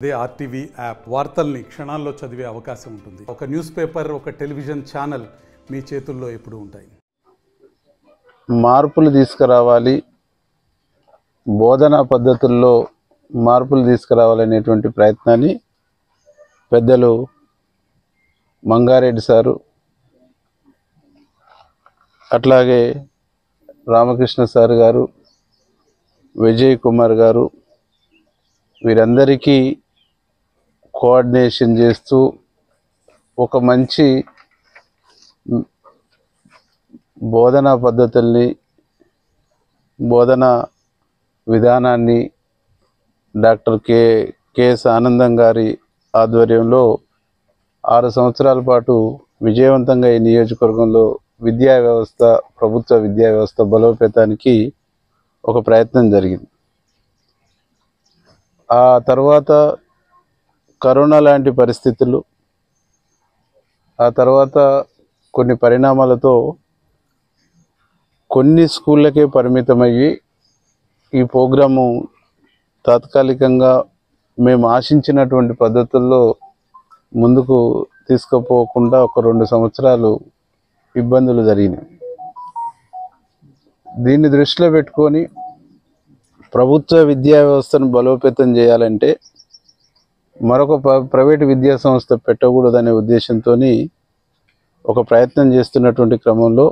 అదే RTV app వార్తల్ని క్షణాల్లో చదివే అవకాశం ఉంటుంది. ఒక న్యూస్ పేపర్, ఒక టెలివిజన్ ఛానల్ మీ చేతుల్లో ఎప్పుడూ ఉంటాయి. మార్పులు తీసుకురావాలి, బోధనా పద్ధతుల్లో మార్పులు తీసుకురావాలనేటువంటి ప్రయత్నాన్ని పెద్దలు మంగారెడ్డి సారు, అట్లాగే రామకృష్ణ సార్ గారు, విజయ్ కుమార్ గారు వీరందరికీ కోఆర్డినేషన్ చేస్తూ ఒక మంచి బోధనా పద్ధతుల్ని, బోధనా విధానాన్ని డాక్టర్ కెఎస్ ఆనందం గారి ఆధ్వర్యంలో 6 సంవత్సరాల పాటు విజయవంతంగా ఈ నియోజకవర్గంలో విద్యా వ్యవస్థ, ప్రభుత్వ విద్యా వ్యవస్థ బలోపేతానికి ఒక ప్రయత్నం జరిగింది. ఆ తర్వాత కరోనా లాంటి పరిస్థితులు, ఆ తర్వాత కొన్ని పరిణామాలతో కొన్ని స్కూళ్ళకే పరిమితమయ్యి ఈ ప్రోగ్రాము తాత్కాలికంగా మేము ఆశించినటువంటి పద్ధతుల్లో ముందుకు తీసుకుపోకుండా ఒక 2 సంవత్సరాలు ఇబ్బందులు జరిగినాయి. దీన్ని దృష్టిలో పెట్టుకొని ప్రభుత్వ విద్యా వ్యవస్థను బలోపేతం చేయాలంటే మరొక ప్రైవేటు విద్యా సంస్థ పెట్టకూడదనే ఉద్దేశంతో ఒక ప్రయత్నం చేస్తున్నటువంటి క్రమంలో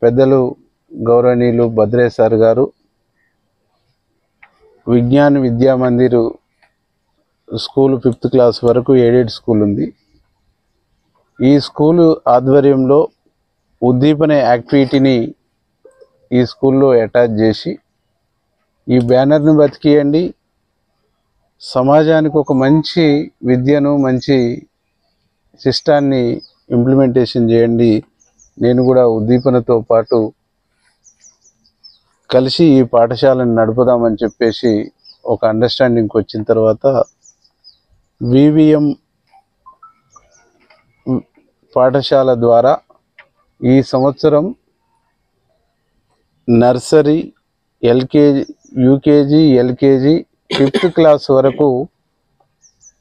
పెద్దలు గౌరవనీయులు భద్రే సార్ గారు Vignan Vidya Mandir school 5th class వరకు ఎయిడెడ్ స్కూల్ ఉంది. ఈ స్కూలు ఆధ్వర్యంలో ఉద్దీపన యాక్టివిటీని ఈ స్కూల్లో అటాచ్ చేసి ఈ బ్యానర్ని బతికియండి, సమాజానికి ఒక మంచి విద్యను, మంచి సిస్టాన్ని ఇంప్లిమెంటేషన్ చేయండి, నేను కూడా ఉద్దీపనతో పాటు కలిసి ఈ పాఠశాలను నడుపుదామని చెప్పేసి ఒక అండర్స్టాండింగ్కి వచ్చిన తర్వాత వివిఎం పాఠశాల ద్వారా ఈ సంవత్సరం nursery, LKG, UKG, LKG, 5th class వరకు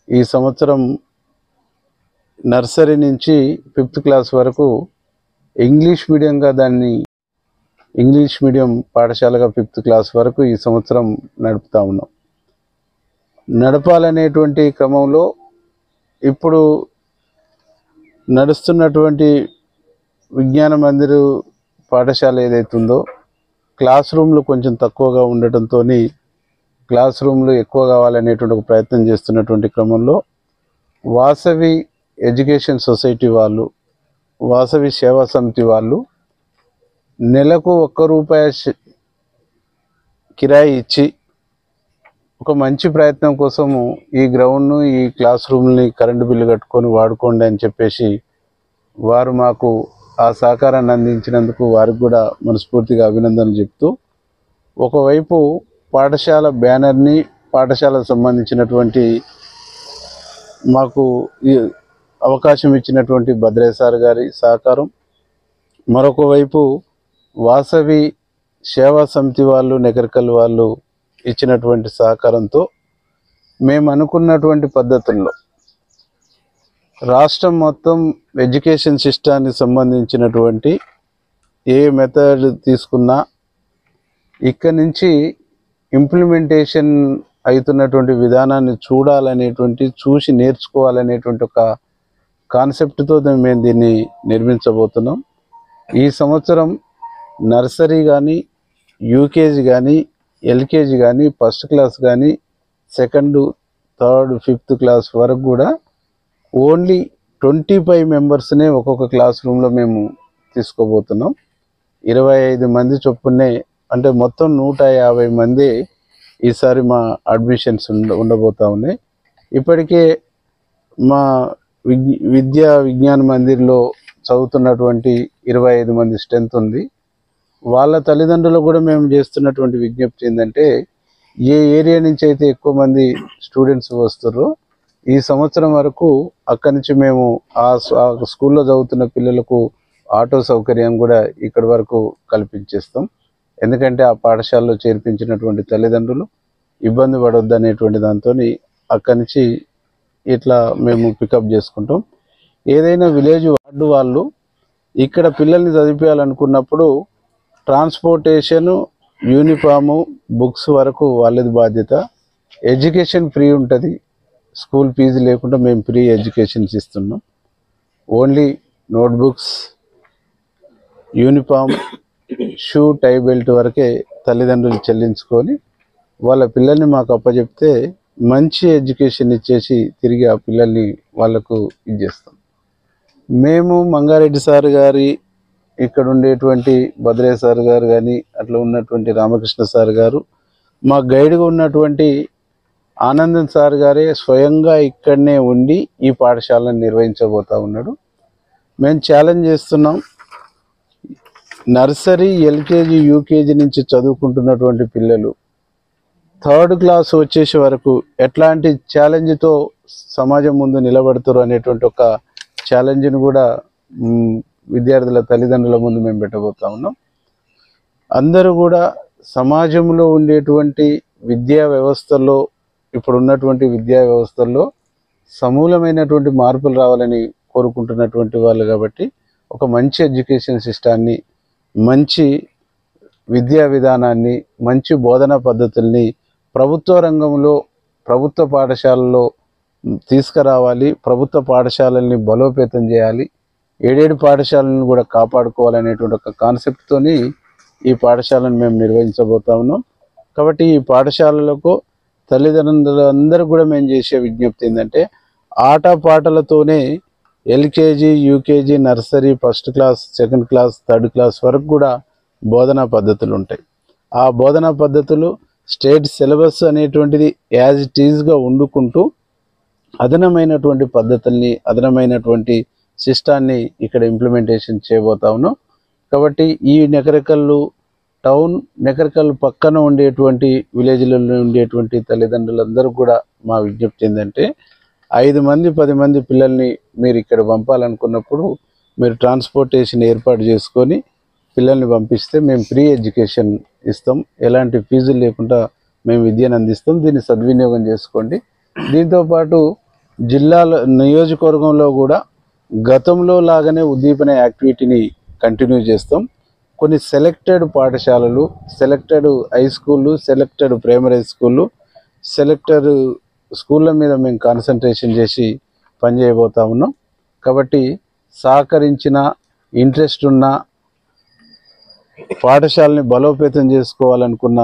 ఈ సంవత్సరం నర్సరీ నుంచి 5th క్లాస్ వరకు ఇంగ్లీష్ మీడియంగా ఇంగ్లీష్ మీడియం పాఠశాలగా 5th క్లాస్ వరకు ఈ సంవత్సరం నడుపుతా ఉన్నాం. నడపాలనేటువంటి క్రమంలో ఇప్పుడు నడుస్తున్నటువంటి విజ్ఞాన మందిర్ పాఠశాల ఏదైతుందో క్లాస్ రూమ్లు కొంచెం తక్కువగా ఉండటంతో క్లాస్ రూమ్లు ఎక్కువ కావాలనేటువంటి ఒక ప్రయత్నం చేస్తున్నటువంటి క్రమంలో వాసవి ఎడ్యుకేషన్ సొసైటీ వాళ్ళు, వాసవి సేవా సమితి వాళ్ళు నెలకు ₹1 కిరాయి ఇచ్చి ఒక మంచి ప్రయత్నం కోసము ఈ గ్రౌండ్ను, ఈ క్లాస్ రూమ్ని కరెంటు బిల్లు కట్టుకొని వాడుకోండి అని చెప్పేసి వారు మాకు ఆ సహకారాన్ని అందించినందుకు వారికి కూడా మనస్ఫూర్తిగా అభినందనలు చెప్తూ, ఒకవైపు పాఠశాల బ్యానర్ని, పాఠశాలకు సంబంధించినటువంటి మాకు ఈ అవకాశం ఇచ్చినటువంటి భద్రే సార్ గారి సహకారం, మరొక వైపు వాసవి సేవా సమితి వాళ్ళు, నెకర్కల్ వాళ్ళు ఇచ్చినటువంటి సహకారంతో మేము అనుకున్నటువంటి పద్ధతుల్లో రాష్ట్రం మొత్తం ఎడ్యుకేషన్ సిస్టానికి సంబంధించినటువంటి ఏ మెథడ్ తీసుకున్నా ఇక్కడి నుంచి ఇంప్లిమెంటేషన్ అవుతున్నటువంటి విధానాన్ని చూసి నేర్చుకోవాలనేటువంటి ఒక కాన్సెప్ట్తో మేము దీన్ని నిర్మించబోతున్నాం. ఈ సంవత్సరం నర్సరీ కానీ, యూకేజీ కానీ, ఎల్కేజీ కానీ, 1st క్లాస్ కానీ, 2nd, 3rd, 5th క్లాస్ వరకు కూడా ఓన్లీ 25 మెంబర్స్నే ఒక్కొక్క క్లాస్ రూమ్లో మేము తీసుకోబోతున్నాం. 25 మంది చొప్పునే, అంటే మొత్తం 150 మంది ఈసారి మా అడ్మిషన్స్ ఉండబోతా ఉన్నాయి. ఇప్పటికే మా విజ్ఞాన మందిర్లో చదువుతున్నటువంటి 25 మంది స్ట్రెంత్ ఉంది. వాళ్ళ తల్లిదండ్రులు కూడా మేము చేస్తున్నటువంటి విజ్ఞప్తి ఏంటంటే, ఏ ఏరియా నుంచి అయితే ఎక్కువ మంది స్టూడెంట్స్ వస్తారో ఈ సంవత్సరం వరకు అక్కడి నుంచి మేము ఆ స్కూల్లో చదువుతున్న పిల్లలకు ఆటో సౌకర్యం కూడా ఇక్కడి వరకు కల్పించేస్తాం. ఎందుకంటే ఆ పాఠశాలలో చేర్పించినటువంటి తల్లిదండ్రులు ఇబ్బంది పడొద్దనేటువంటి దాంతో అక్కడి నుంచి ఇట్లా మేము పికప్ చేసుకుంటాం. ఏదైనా విలేజ్ వార్డు వాళ్ళు ఇక్కడ పిల్లల్ని చదివించాలనుకున్నప్పుడు ట్రాన్స్పోర్టేషను, యూనిఫాము, బుక్స్ వరకు వాళ్ళది బాధ్యత. ఎడ్యుకేషన్ ఫ్రీ ఉంటుంది, స్కూల్ ఫీజు లేకుండా మేము ఫ్రీ ఎడ్యుకేషన్స్ ఇస్తున్నాం. Only notebooks, uniform, shoe, tie belt వరకే తల్లిదండ్రులు చెల్లించుకొని వాళ్ళ పిల్లల్ని మాకు అప్పచెప్తే మంచి ఎడ్యుకేషన్ ఇచ్చేసి తిరిగి ఆ పిల్లల్ని వాళ్ళకు ఇచ్చేస్తాం. మేము మంగారెడ్డి సార్ గారి, ఇక్కడ ఉండేటువంటి భద్రయ్య సార్ గారు కానీ, అట్లా ఉన్నటువంటి రామకృష్ణ సార్ గారు, మా గైడ్గా ఉన్నటువంటి ఆనందన్ సార్ గారే స్వయంగా ఇక్కడనే ఉండి ఈ పాఠశాలను నిర్వహించబోతా ఉన్నాడు. మేము ఛాలెంజ్ చేస్తున్నాం, నర్సరీ, ఎల్కేజీ, యూకేజీ నుంచి చదువుకుంటున్నటువంటి పిల్లలు 3rd క్లాస్ వచ్చేసే వరకు ఎట్లాంటి ఛాలెంజ్తో సమాజం ముందు నిలబడతారు అనేటువంటి ఒక ఛాలెంజ్ను కూడా విద్యార్థుల తల్లిదండ్రుల ముందు మేము పెట్టబోతా ఉన్నాం. అందరూ కూడా సమాజంలో ఉండేటువంటి విద్యా వ్యవస్థల్లో, ఇప్పుడు ఉన్నటువంటి విద్యా వ్యవస్థల్లో సమూలమైనటువంటి మార్పులు రావాలని కోరుకుంటున్నటువంటి వాళ్ళు కాబట్టి ఒక మంచి ఎడ్యుకేషన్ సిస్టాన్ని, మంచి విద్యా విధానాన్ని, మంచి బోధనా పద్ధతుల్ని ప్రభుత్వ రంగంలో, ప్రభుత్వ పాఠశాలల్లో తీసుకురావాలి. ప్రభుత్వ పాఠశాలల్ని బలోపేతం చేయాలి. 7 పాఠశాలను కూడా కాపాడుకోవాలనేటువంటి ఒక కాన్సెప్ట్తోని ఈ పాఠశాలను మేము నిర్వహించబోతా ఉన్నాం. కాబట్టి ఈ పాఠశాలలకు తల్లిదండ్రులందరూ కూడా మేము చేసే విజ్ఞప్తి ఏంటంటే, ఆట పాటలతోనే LKG, UKG, nursery, 1st class, 2nd class, 3rd class వరకు కూడా బోధనా పద్ధతులు ఉంటాయి. ఆ బోధనా పద్ధతులు స్టేట్ సిలబస్ అనేటువంటిది యాజ్ ఇట్ ఈజ్గా వండుకుంటూ అదనమైనటువంటి పద్ధతుల్ని, అదనమైనటువంటి సిస్టాన్ని ఇక్కడ ఇంప్లిమెంటేషన్ చేయబోతా ఉన్నాం. కాబట్టి ఈ నెకరకల్లు టౌన్, నెకరకల్లు పక్కన ఉండేటువంటి విలేజ్లలో ఉండేటువంటి తల్లిదండ్రులందరూ కూడా మా విజ్ఞప్తి ఏంటంటే, 5 మంది 10 మంది పిల్లల్ని మీరు ఇక్కడ పంపాలనుకున్నప్పుడు మీరు ట్రాన్స్పోర్టేషన్ ఏర్పాటు చేసుకొని పిల్లల్ని పంపిస్తే మేము ఫ్రీ ఎడ్యుకేషన్ ఇస్తాం. ఎలాంటి ఫీజులు లేకుండా మేము విద్యను అందిస్తాం. దీన్ని సద్వినియోగం చేసుకోండి. దీంతోపాటు జిల్లాలో, నియోజకవర్గంలో కూడా గతంలో లాగానే ఉద్దీపన యాక్టివిటీని కంటిన్యూ చేస్తాం. కొన్ని సెలెక్టెడ్ పాఠశాలలు, సెలెక్టెడ్ హై స్కూళ్ళు, సెలెక్టెడ్ ప్రైమరీ స్కూళ్ళు, సెలెక్టెడ్ స్కూళ్ళ మీద మేము కాన్సన్ట్రేషన్ చేసి పనిచేయబోతా ఉన్నాం. కాబట్టి సహకరించిన, ఇంట్రెస్ట్ ఉన్న, పాఠశాలని బలోపేతం చేసుకోవాలనుకున్న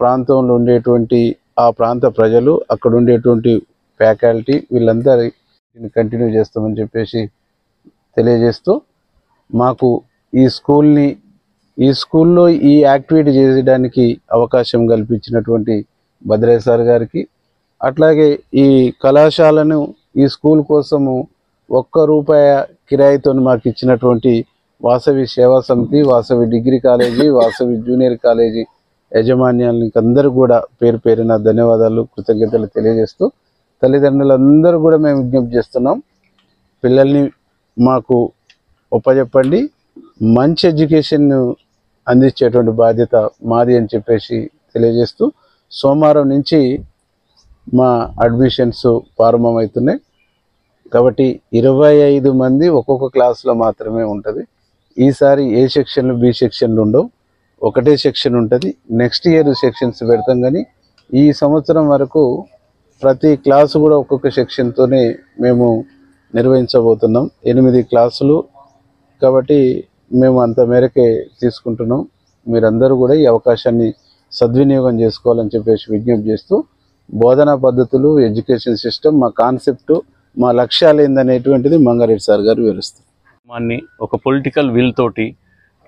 ప్రాంతంలో ఉండేటువంటి ఆ ప్రాంత ప్రజలు, అక్కడ ఉండేటువంటి ఫ్యాకల్టీ, వీళ్ళందరినీ కంటిన్యూ చేస్తామని చెప్పేసి తెలియజేస్తూ, మాకు ఈ స్కూల్లో ఈ యాక్టివిటీ చేయడానికి అవకాశం కల్పించినటువంటి భద్రయ్య సార్ గారికి, అట్లాగే ఈ కళాశాలను, ఈ స్కూల్ కోసము ₹1 కిరాయితో మాకు ఇచ్చినటువంటి వాసవి సేవా సమితి, Vasavi degree college, Vasavi junior college యాజమాన్యానికి అందరూ కూడా పేరు పేరున ధన్యవాదాలు, కృతజ్ఞతలు తెలియజేస్తూ, తల్లిదండ్రులందరూ కూడా మేము విజ్ఞప్తి చేస్తున్నాం, పిల్లల్ని మాకు ఒప్పజెప్పండి, మంచి ఎడ్యుకేషన్ అందించేటువంటి బాధ్యత మాది అని చెప్పేసి తెలియజేస్తూ, సోమవారం నుంచి మా అడ్మిషన్స్ ప్రారంభమవుతున్నాయి. కాబట్టి 25 మంది ఒక్కొక్క క్లాసులో మాత్రమే ఉంటుంది. ఈసారి ఏ సెక్షన్లు, బి సెక్షన్లు ఉండవు, ఒకటే సెక్షన్ ఉంటుంది. నెక్స్ట్ ఇయర్ సెక్షన్స్ పెడతాం. కానీ ఈ సంవత్సరం వరకు ప్రతి క్లాసు కూడా ఒక్కొక్క సెక్షన్తోనే మేము నిర్వహించబోతున్నాం. 8 క్లాసులు కాబట్టి మేము అంత మేరకే తీసుకుంటున్నాం. మీరందరూ కూడా ఈ అవకాశాన్ని సద్వినియోగం చేసుకోవాలని చెప్పేసి విజ్ఞప్తి చేస్తూ, బోధనా పద్ధతులు, ఎడ్యుకేషన్ సిస్టమ్, మా కాన్సెప్ట్, మా లక్ష్యాలు ఏందనేటువంటిది మంగారెడ్డి సార్ గారు వివరిస్తారు. ఒక పొలిటికల్ విల్ తోటి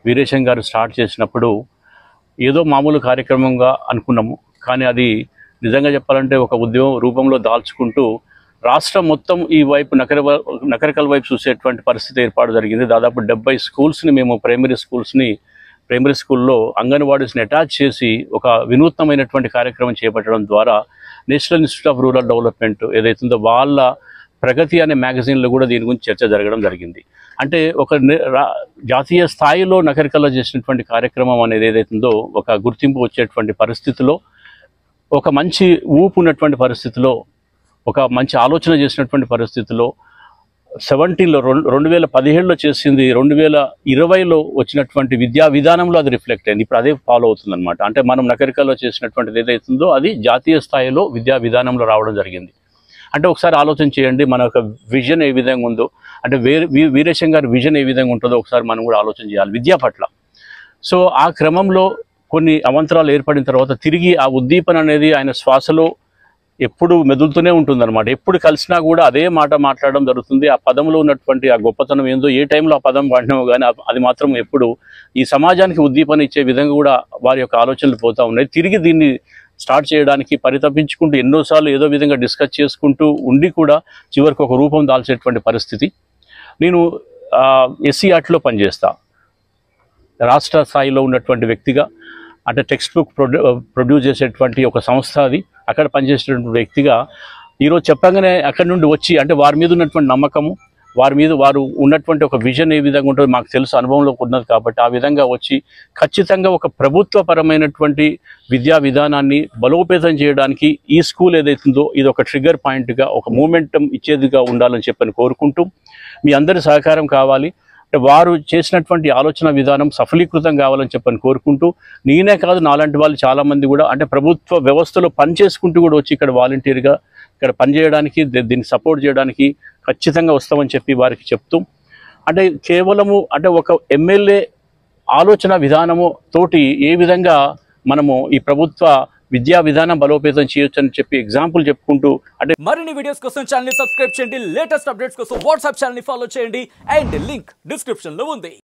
వీరేశం గారు స్టార్ట్ చేసినప్పుడు ఏదో మామూలు కార్యక్రమంగా అనుకున్నాము. కానీ అది నిజంగా చెప్పాలంటే ఒక ఉద్యమం రూపంలో దాల్చుకుంటూ రాష్ట్రం మొత్తం ఈ వైపు నకరకల్ వైపు చూసేటువంటి పరిస్థితి ఏర్పాటు జరిగింది. దాదాపు 70 స్కూల్స్ని మేము ప్రైమరీ స్కూల్లో అంగన్వాడీస్ని అటాచ్ చేసి ఒక వినూత్నమైనటువంటి కార్యక్రమం చేపట్టడం ద్వారా national institute of rural development ఏదైతుందో వాళ్ళ ప్రగతి అనే మ్యాగజైన్లో కూడా దీని గురించి చర్చ జరగడం జరిగింది. అంటే ఒక జాతీయ స్థాయిలో నకరికల్లో చేసినటువంటి కార్యక్రమం అనేది ఏదైతుందో ఒక గుర్తింపు వచ్చేటువంటి పరిస్థితిలో, ఒక మంచి ఊపు ఉన్నటువంటి పరిస్థితిలో ఒక మంచి ఆలోచన చేసినటువంటి పరిస్థితిలో 70లో 2017లో చేసింది 2020లో వచ్చినటువంటి విద్యా విధానంలో అది రిఫ్లెక్ట్ అయింది. ఇప్పుడు అదే ఫాలో అవుతుందన్నమాట. అంటే మనం నగరికల్లో చేసినటువంటిది ఏదైతుందో అది జాతీయ స్థాయిలో విద్యా విధానంలో రావడం జరిగింది. అంటే ఒకసారి ఆలోచన చేయండి, మన యొక్క విజన్ ఏ విధంగా ఉందో, అంటే వీరేశం గారి విజన్ ఏ విధంగా ఉంటుందో ఒకసారి మనం కూడా ఆలోచన చేయాలి విద్యా పట్ల. సో ఆ క్రమంలో కొన్ని అవంతరాలు ఏర్పడిన తర్వాత తిరిగి ఆ ఉద్దీపన అనేది ఆయన శ్వాసలో ఎప్పుడు మెదులుతూనే ఉంటుందన్నమాట. ఎప్పుడు కలిసినా కూడా అదే మాట మాట్లాడడం జరుగుతుంది. ఆ పదంలో ఉన్నటువంటి ఆ గొప్పతనం ఏందో, ఏ టైంలో ఆ పదం వాడినామో కానీ అది మాత్రం ఎప్పుడు ఈ సమాజానికి ఉద్దీపన ఇచ్చే విధంగా కూడా వారి యొక్క ఆలోచనలు పోతూ ఉన్నాయి. తిరిగి దీన్ని స్టార్ట్ చేయడానికి పరితపించుకుంటూ ఎన్నోసార్లు ఏదో విధంగా డిస్కస్ చేసుకుంటూ ఉండి కూడా చివరికి ఒక రూపం దాల్చేటువంటి పరిస్థితి. నేను SCERTలో పనిచేస్తా, రాష్ట్ర స్థాయిలో ఉన్నటువంటి వ్యక్తిగా, అంటే టెక్స్ట్ బుక్ ప్రొడ్యూస్ చేసేటువంటి ఒక సంస్థ అది. అక్కడ పనిచేసేటువంటి వ్యక్తిగా ఈరోజు చెప్పగానే అక్కడి నుండి వచ్చి, అంటే వారి మీద ఉన్నటువంటి నమ్మకము, వారు ఉన్నటువంటి ఒక విజన్ ఏ విధంగా ఉంటుందో మాకు తెలుసు, అనుభవంలో ఉన్నది కాబట్టి ఆ విధంగా వచ్చి ఖచ్చితంగా ఒక ప్రభుత్వపరమైనటువంటి విద్యా విధానాన్ని బలోపేతం చేయడానికి ఈ స్కూల్ ఏదైతుందో ఇది ఒక ట్రిగ్గర్ పాయింట్గా, ఒక మూమెంటం ఇచ్చేదిగా ఉండాలని చెప్పని కోరుకుంటూ, మీ అందరి సహకారం కావాలి. అంటే వారు చేసినటువంటి ఆలోచన విధానం సఫలీకృతం కావాలని చెప్పని కోరుకుంటూ, నేనే కాదు నాలాంటి వాళ్ళు చాలామంది కూడా అంటే ప్రభుత్వ వ్యవస్థలో పనిచేసుకుంటూ కూడా వచ్చి ఇక్కడ వాలంటీర్గా ఇక్కడ పనిచేయడానికి, దీన్ని సపోర్ట్ చేయడానికి ఖచ్చితంగా వస్తామని చెప్పి వారికి చెప్తూ, అంటే కేవలము అంటే ఒక ఎమ్మెల్యే ఆలోచన విధానము తోటి ఏ విధంగా మనము ఈ ప్రభుత్వ విద్యా విధానం బలోపేతం చేయొచ్చు అని చెప్పి ఎగ్జాంపుల్ చెప్పుకుంటూ, అంటే మరిన్ని వీడియోస్ కోసం ఛానల్ ని సబ్స్క్రైబ్ చేయండి, లేటెస్ట్ అప్డేట్స్ కోసం వాట్సాప్ ఛానల్ ని ఫాలో చేయండి, అండ్ లింక్ డిస్క్రిప్షన్ లో ఉంది.